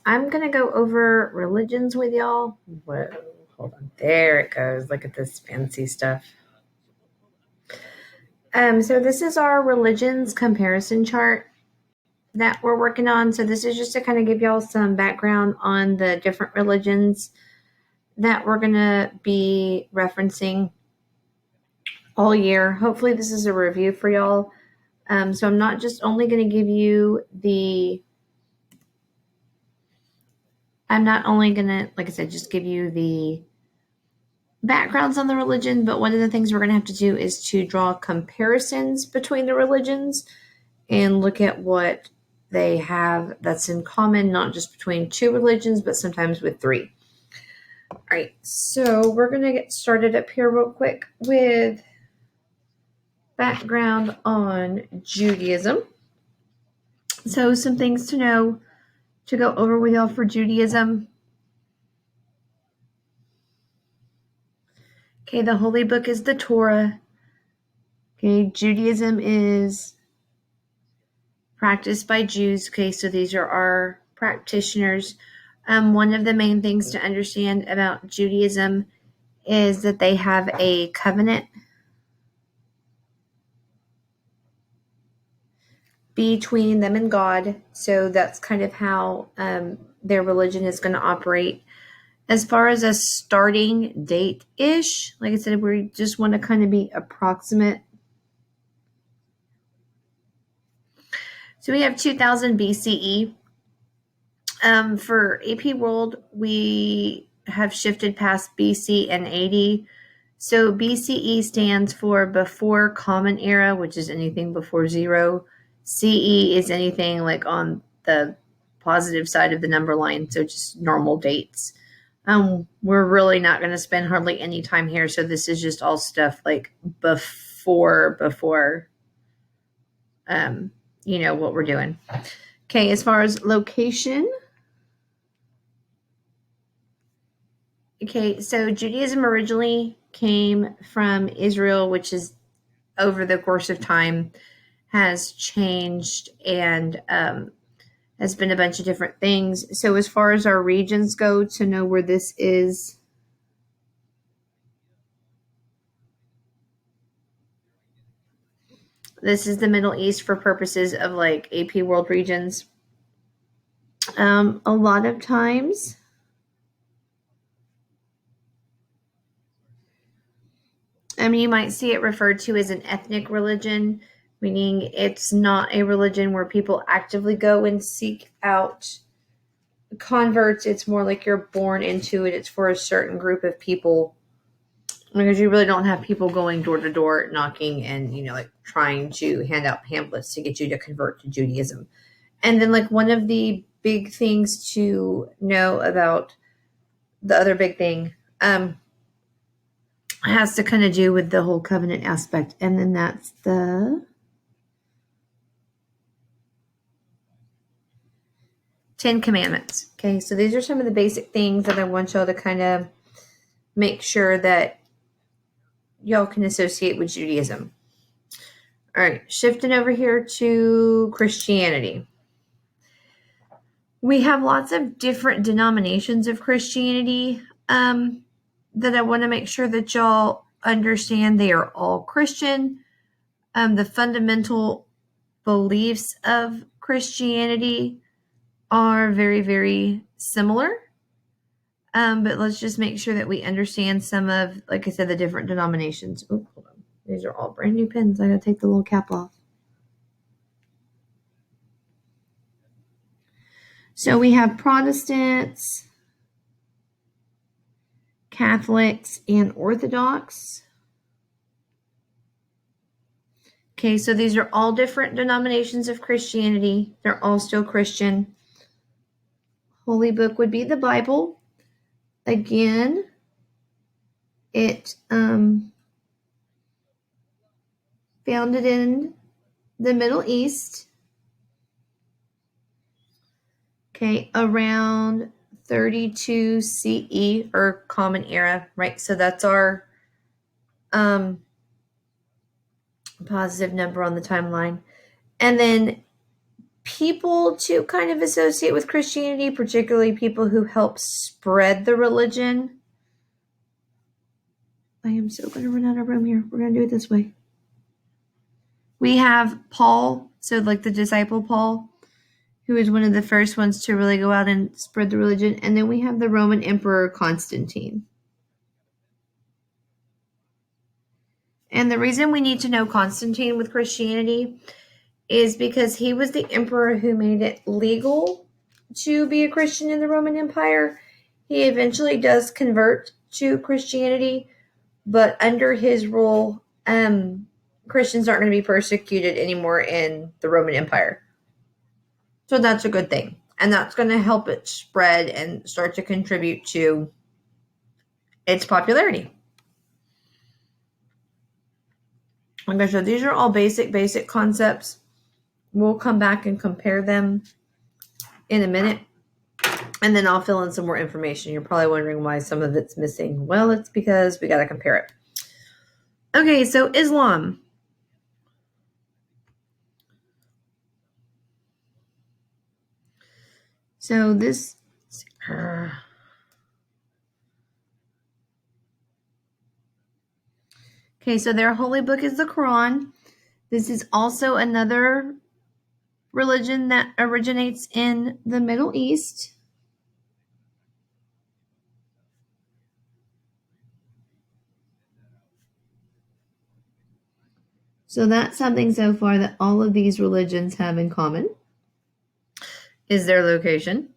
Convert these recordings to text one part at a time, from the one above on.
I'm going to go over religions with y'all. Whoa, hold on. There it goes. Look at this fancy stuff. So this is our religions comparison chart that we're working on. So this is just to kind of give y'all some background on the different religions that we're going to be referencing all year. Hopefully this is a review for y'all. So I'm not just only going to give you I'm not only going to, like I said, just give you the backgrounds on the religion, but one of the things we're going to have to do is to draw comparisons between the religions and look at what they have that's in common, not just between two religions, but sometimes with three. All right, so we're going to get started up here real quick with background on Judaism. So some things to know to go over with y'all for Judaism. Okay, the holy book is the Torah. Okay, Judaism is practiced by Jews. Okay, so these are our practitioners. One of the main things to understand about Judaism is that they have a covenant between them and God. So that's kind of how their religion is going to operate. As far as a starting date-ish, like I said, we just want to kind of be approximate. So we have 2000 BCE. For AP World, we have shifted past BC and AD. So BCE stands for before Common Era, which is anything before 0. CE is anything like on the positive side of the number line, so just normal dates. We're really not going to spend hardly any time here, so this is just all stuff like before what we're doing. Okay, as far as location. Okay, so Judaism originally came from Israel, which is over the course of time has changed and has been a bunch of different things. So as far as our regions go, to know where this is, this is the Middle East for purposes of like AP World regions. A lot of times, you might see it referred to as an ethnic religion, meaning it's not a religion where people actively go and seek out converts. It's more like you're born into it. It's for a certain group of people, because you really don't have people going door to door knocking and like trying to hand out pamphlets to get you to convert to Judaism. And then like one of the big things to know about the other big thing has to kind of do with the whole covenant aspect. And then that's the Ten Commandments. Okay, so these are some of the basic things that I want y'all to kind of make sure that y'all can associate with Judaism. All right, shifting over here to Christianity. We have lots of different denominations of Christianity that I want to make sure that y'all understand. They are all Christian. The fundamental beliefs of Christianity are very, very similar. But let's just make sure that we understand some of, like I said, the different denominations. Oh, hold on. These are all brand new pens. I gotta take the little cap off. So we have Protestants, Catholics, and Orthodox. Okay, so these are all different denominations of Christianity. They're all still Christian. Holy book would be the Bible. Again, it founded in the Middle East. Okay, around 32 CE or Common Era, right? So that's our positive number on the timeline. And then people to kind of associate with Christianity, particularly people who help spread the religion. I am so going to run out of room here. We're going to do it this way. We have Paul, so like the disciple Paul, who is one of the first ones to really go out and spread the religion. And then we have the Roman Emperor Constantine. And the reason we need to know Constantine with Christianity is because he was the emperor who made it legal to be a Christian in the Roman Empire. He eventually does convert to Christianity, but under his rule, Christians aren't going to be persecuted anymore in the Roman Empire. So that's a good thing. And that's going to help it spread and start to contribute to its popularity. Okay, so these are all basic concepts. We'll come back and compare them in a minute. And then I'll fill in some more information. You're probably wondering why some of it's missing. Well, it's because we got to compare it. Okay, so Islam. So this... Okay, so their holy book is the Quran. This is also another religion that originates in the Middle East. So that's something so far that all of these religions have in common, is their location.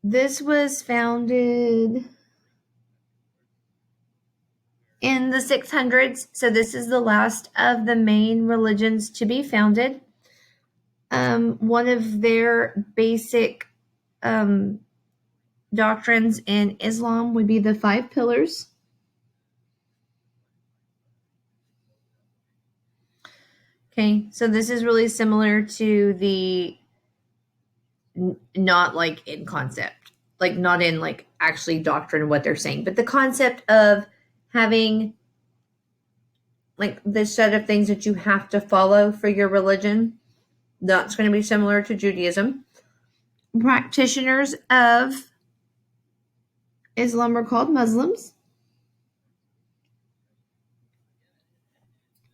This was founded in the 600s, so this is the last of the main religions to be founded. One of their basic doctrines in Islam would be the 5 pillars. Okay, so this is really similar to the, not like in concept, like not in like actually doctrine what they're saying, but the concept of having like this set of things that you have to follow for your religion. That's going to be similar to Judaism. Practitioners of Islam are called Muslims.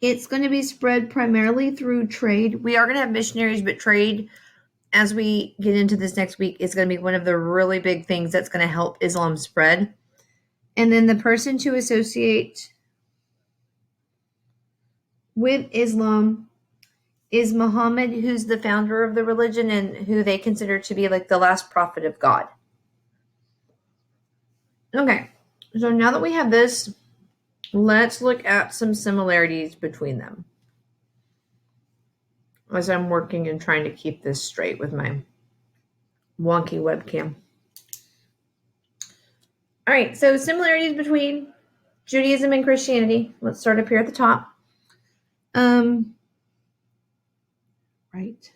It's going to be spread primarily through trade. We are going to have missionaries, but trade, as we get into this next week, is going to be one of the really big things that's going to help Islam spread. And then the person to associate with Islam is Muhammad, who's the founder of the religion and who they consider to be like the last prophet of God. Okay, so now that we have this, let's look at some similarities between them. As I'm working and trying to keep this straight with my wonky webcam. All right, so similarities between Judaism and Christianity. Let's start up here at the top. Right.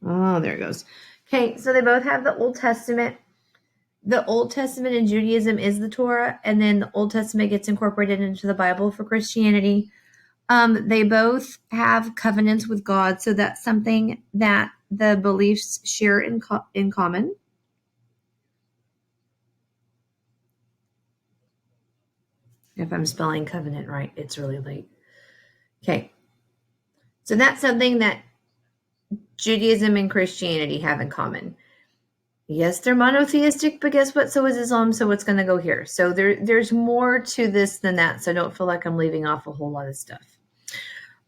Oh, there it goes. Okay, so they both have the Old Testament. The Old Testament in Judaism is the Torah, and then the Old Testament gets incorporated into the Bible for Christianity. They both have covenants with God, so that's something that the beliefs share in common. If I'm spelling covenant right, it's really late. Okay, so that's something that Judaism and Christianity have in common. Yes, they're monotheistic, but guess what? So is Islam, so it's going to go here. So there's more to this than that, so don't feel like I'm leaving off a whole lot of stuff.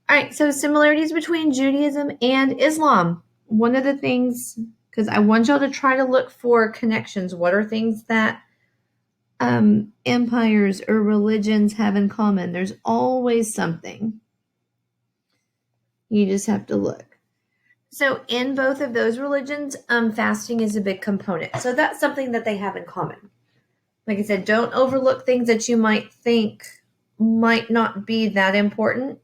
All right, so similarities between Judaism and Islam. One of the things, because I want y'all to try to look for connections. What are things that empires or religions have in common? There's always something. You just have to look. So in both of those religions, fasting is a big component. So that's something that they have in common. Like I said, don't overlook things that you might think might not be that important.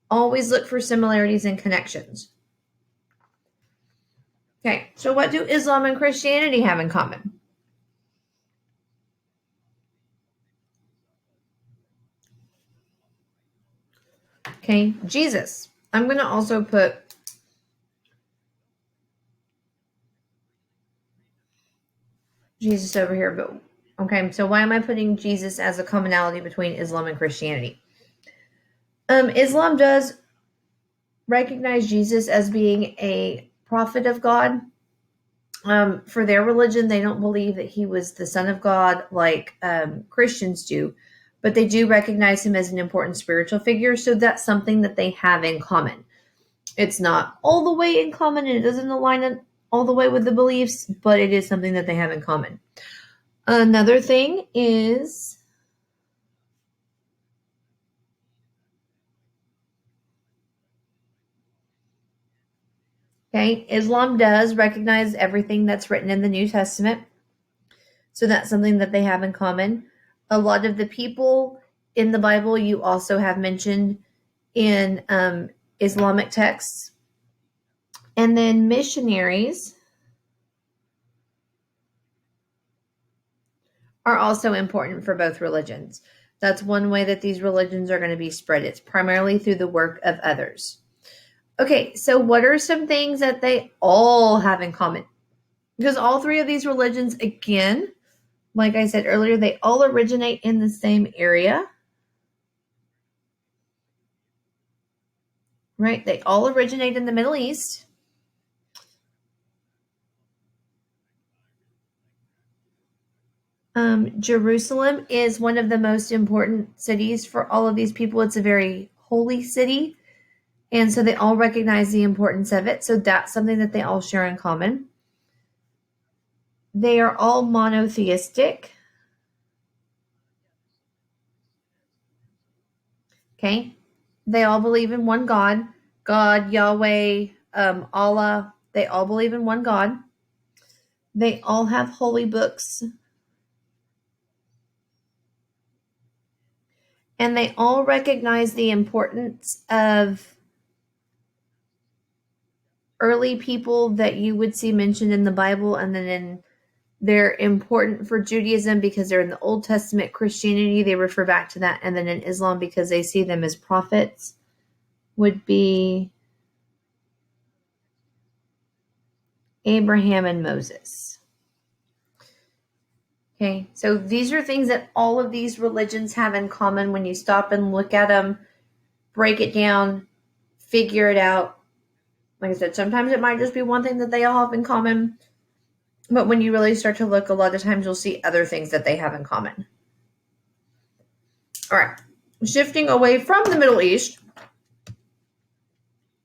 Always look for similarities and connections. Okay, so what do Islam and Christianity have in common? Okay, Jesus. I'm going to also put Jesus over here, but okay, so why am I putting Jesus as a commonality between Islam and Christianity? Islam does recognize Jesus as being a prophet of God. For their religion, they don't believe that he was the son of God like Christians do, but they do recognize him as an important spiritual figure. So that's something that they have in common. It's not all the way in common and it doesn't align all the way with the beliefs, but it is something that they have in common. Another thing is okay, Islam does recognize everything that's written in the New Testament. So that's something that they have in common. A lot of the people in the Bible you also have mentioned in Islamic texts. And then missionaries are also important for both religions. That's one way that these religions are going to be spread. It's primarily through the work of others. Okay, so what are some things that they all have in common? Because all three of these religions, again, like I said earlier, they all originate in the same area. Right? They all originate in the Middle East. Jerusalem is one of the most important cities for all of these people. It's a very holy city. And so they all recognize the importance of it. So that's something that they all share in common. They are all monotheistic. Okay. They all believe in one God. God, Yahweh, Allah. They all believe in one God. They all have holy books. And they all recognize the importance of early people that you would see mentioned in the Bible, and then they're important for Judaism because they're in the Old Testament. Christianity, they refer back to that. And then in Islam, because they see them as prophets, would be Abraham and Moses. Okay, so these are things that all of these religions have in common when you stop and look at them, break it down, figure it out. Like I said, sometimes it might just be one thing that they all have in common. But when you really start to look, a lot of times you'll see other things that they have in common. All right, shifting away from the Middle East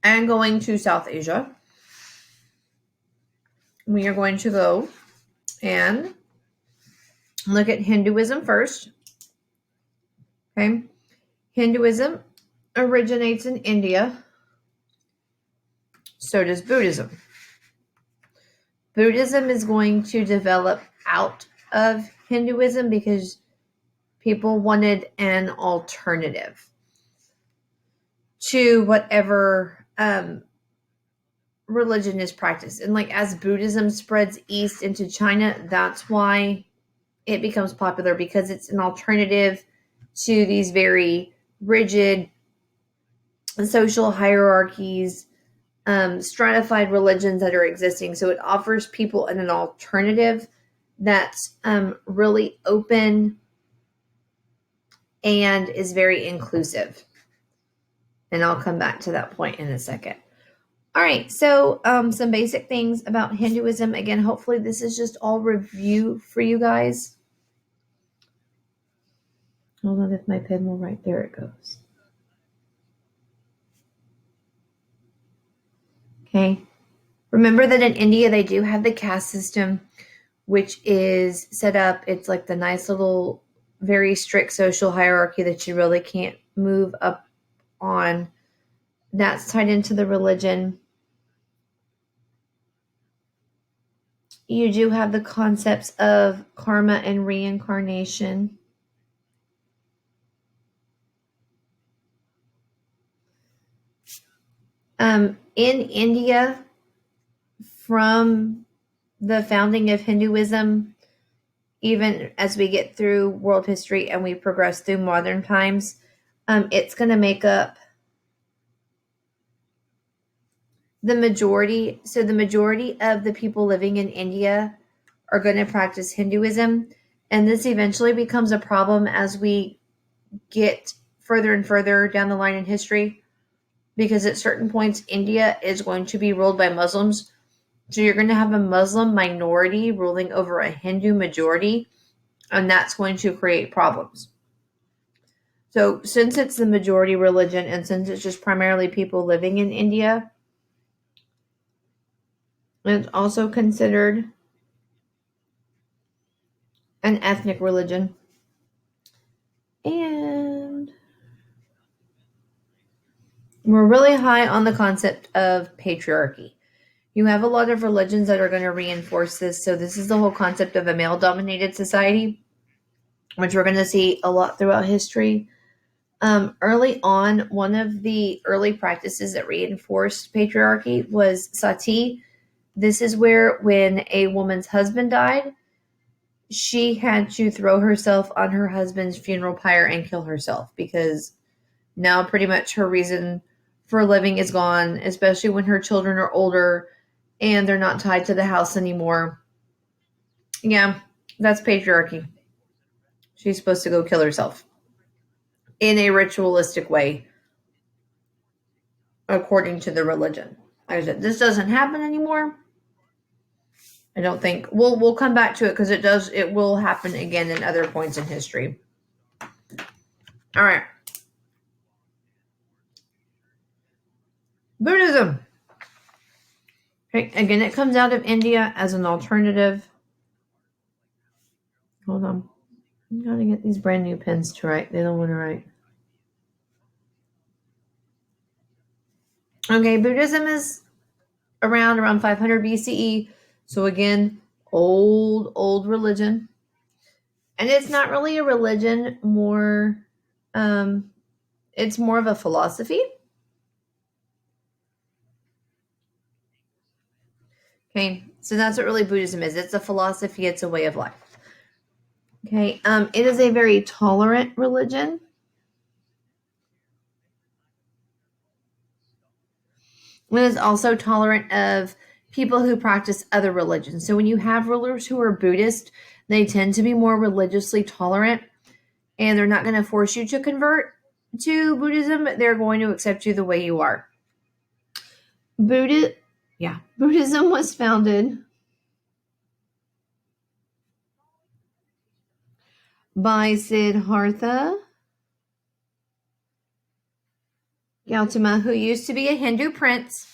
and going to South Asia, we are going to go and look at Hinduism first. Okay, Hinduism originates in India. So does Buddhism. Buddhism is going to develop out of Hinduism because people wanted an alternative to whatever religion is practiced. And like as Buddhism spreads east into China, that's why it becomes popular, because it's an alternative to these very rigid social hierarchies, stratified religions that are existing. So it offers people an alternative that's really open and is very inclusive. And I'll come back to that point in a second. All right, so some basic things about Hinduism. Again, hopefully this is just all review for you guys. Hold on, if my pen will write, there it goes. Okay, remember that in India they do have the caste system, which is set up. It's like the nice little, very strict social hierarchy that you really can't move up on. That's tied into the religion. You do have the concepts of karma and reincarnation. In India, from the founding of Hinduism, even as we get through world history and we progress through modern times, it's going to make up the majority of the people living in India are going to practice Hinduism, and this eventually becomes a problem as we get further and further down the line in history, because at certain points India is going to be ruled by Muslims. So you're going to have a Muslim minority ruling over a Hindu majority, and that's going to create problems. So since it's the majority religion, and since it's just primarily people living in India, it's also considered an ethnic religion. And we're really high on the concept of patriarchy. You have a lot of religions that are going to reinforce this. So this is the whole concept of a male-dominated society, which we're going to see a lot throughout history. Early on, one of the early practices that reinforced patriarchy was sati. This is where when a woman's husband died, she had to throw herself on her husband's funeral pyre and kill herself, because now pretty much her reason for living is gone, especially when her children are older and they're not tied to the house anymore. Yeah, that's patriarchy. She's supposed to go kill herself in a ritualistic way, according to the religion. Like I said, this doesn't happen anymore. I don't think we'll come back to it, because it will happen again in other points in history. All right. Buddhism. Okay, again, it comes out of India as an alternative. Hold on. I'm gotta get these brand new pens to write. They don't want to write. Okay, Buddhism is around 500 BCE. So again, old religion. And it's not really a religion, it's more of a philosophy. Okay, so that's what really Buddhism is. It's a philosophy, it's a way of life. Okay, it is a very tolerant religion. It is also tolerant of people who practice other religions. So when you have rulers who are Buddhist, they tend to be more religiously tolerant, and they're not going to force you to convert to Buddhism. They're going to accept you the way you are. Buddhism was founded by Siddhartha Gautama, who used to be a Hindu prince,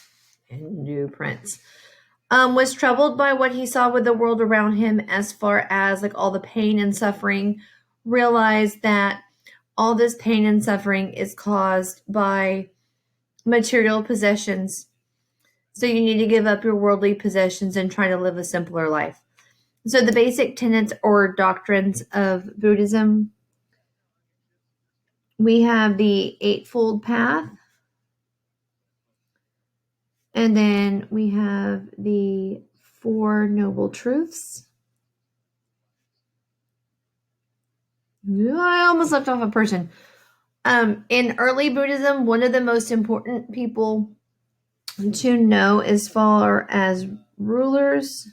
was troubled by what he saw with the world around him, as far as like all the pain and suffering, realized that all this pain and suffering is caused by material possessions. So you need to give up your worldly possessions and try to live a simpler life. So the basic tenets or doctrines of Buddhism, we have the Eightfold Path, and then we have the Four Noble Truths. I almost left off a person. In early Buddhism, one of the most important people to know as far as rulers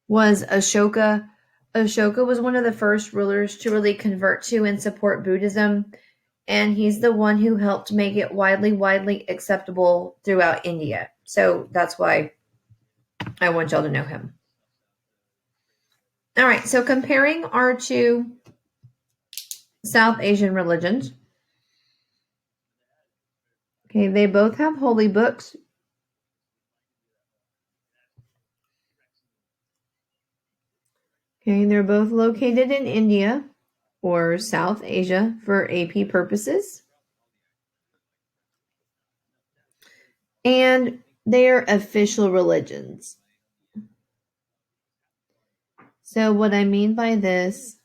was Ashoka. Ashoka was one of the first rulers to really convert to and support Buddhism, and he's the one who helped make it widely acceptable throughout India. So that's why I want y'all to know him. All right, so comparing our two South Asian religions. Okay, they both have holy books. Okay, they're both located in India or South Asia for AP purposes. And they are official religions. So what I mean by this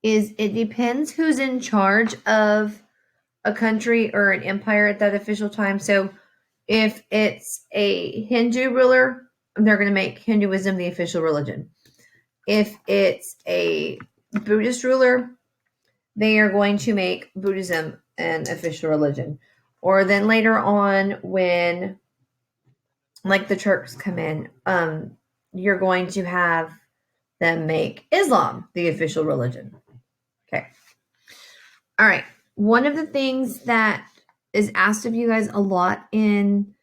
is it depends who's in charge of a country or an empire at that official time. So if it's a Hindu ruler, they're going to make Hinduism the official religion. If it's a Buddhist ruler, they are going to make Buddhism an official religion. Or then later on when like the Turks come in, you're going to have them make Islam the official religion. Okay. All right. One of the things that is asked of you guys a lot in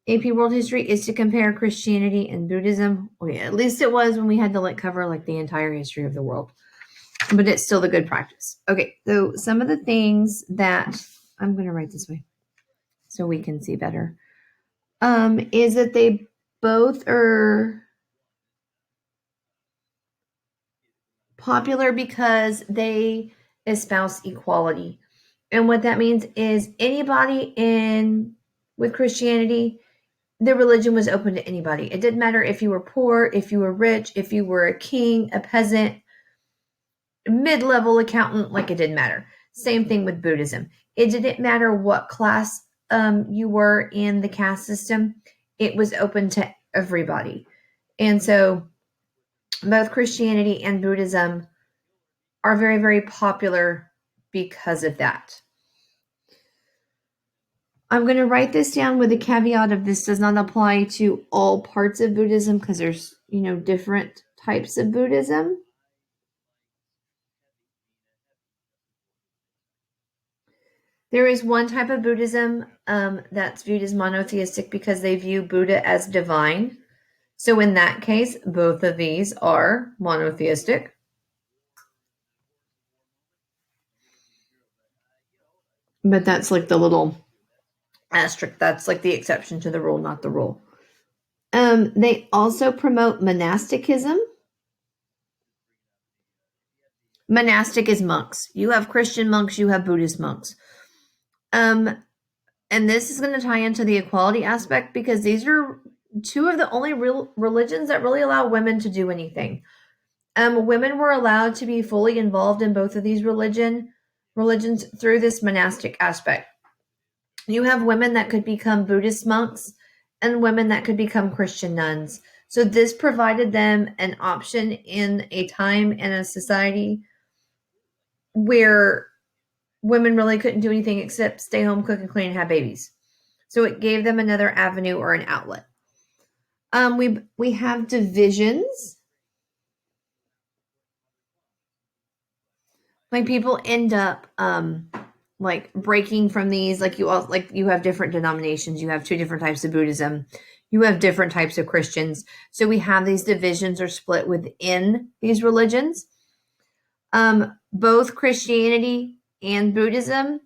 AP World History is to compare Christianity and Buddhism. Well, yeah, at least it was when we had to like cover like the entire history of the world. But it's still the good practice. Okay, so some of the things that I'm going to write this way so we can see better is that they both are popular because they espouse equality. And what that means is anybody with Christianity, the religion was open to anybody. It didn't matter if you were poor, if you were rich, if you were a king, a peasant, mid-level accountant, like it didn't matter. Same thing with Buddhism. It didn't matter what class you were in the caste system. It was open to everybody. And so both Christianity and Buddhism are very, very popular because of that. I'm going to write this down with a caveat of this does not apply to all parts of Buddhism because there's, different types of Buddhism. There is one type of Buddhism that's viewed as monotheistic because they view Buddha as divine. So in that case, both of these are monotheistic. But that's like the little asterisk. That's like the exception to the rule, not the rule. They also promote monasticism. Monastic is monks. You have Christian monks, you have Buddhist monks. And this is going to tie into the equality aspect because these are two of the only real religions that really allow women to do anything. Women were allowed to be fully involved in both of these religions through this monastic aspect. You have women that could become Buddhist monks and women that could become Christian nuns. So this provided them an option in a time and a society where women really couldn't do anything except stay home, cook and clean, and have babies. So it gave them another avenue or an outlet. We have divisions. Like people end up like breaking from these. Like you have different denominations. You have two different types of Buddhism. You have different types of Christians. So we have these divisions or split within these religions. Both Christianity and Buddhism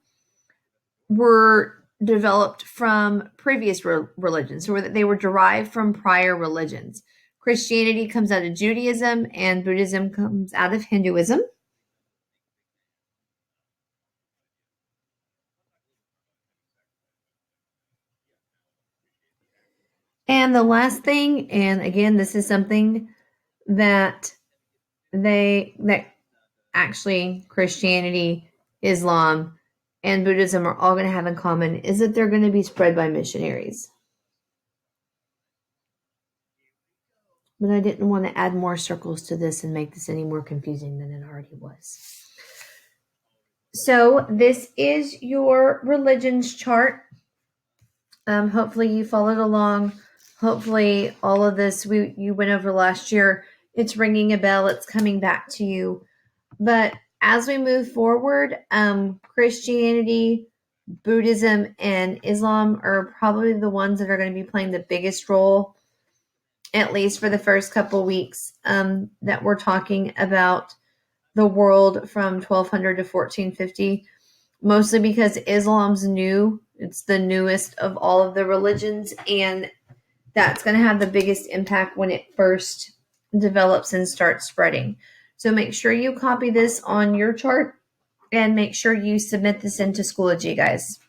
were developed from previous religions, so they were derived from prior religions. Christianity comes out of Judaism and Buddhism comes out of Hinduism. And the last thing, and again, this is something that actually Christianity, Islam, and Buddhism are all going to have in common is that they're going to be spread by missionaries. But I didn't want to add more circles to this and make this any more confusing than it already was. So this is your religions chart. Hopefully you followed along. Hopefully all of this you went over last year. It's ringing a bell. It's coming back to you. But as we move forward, Christianity, Buddhism, and Islam are probably the ones that are going to be playing the biggest role, at least for the first couple weeks that we're talking about the world from 1200 to 1450, mostly because Islam's new. It's the newest of all of the religions, and that's going to have the biggest impact when it first develops and starts spreading. So make sure you copy this on your chart and make sure you submit this into Schoology, guys.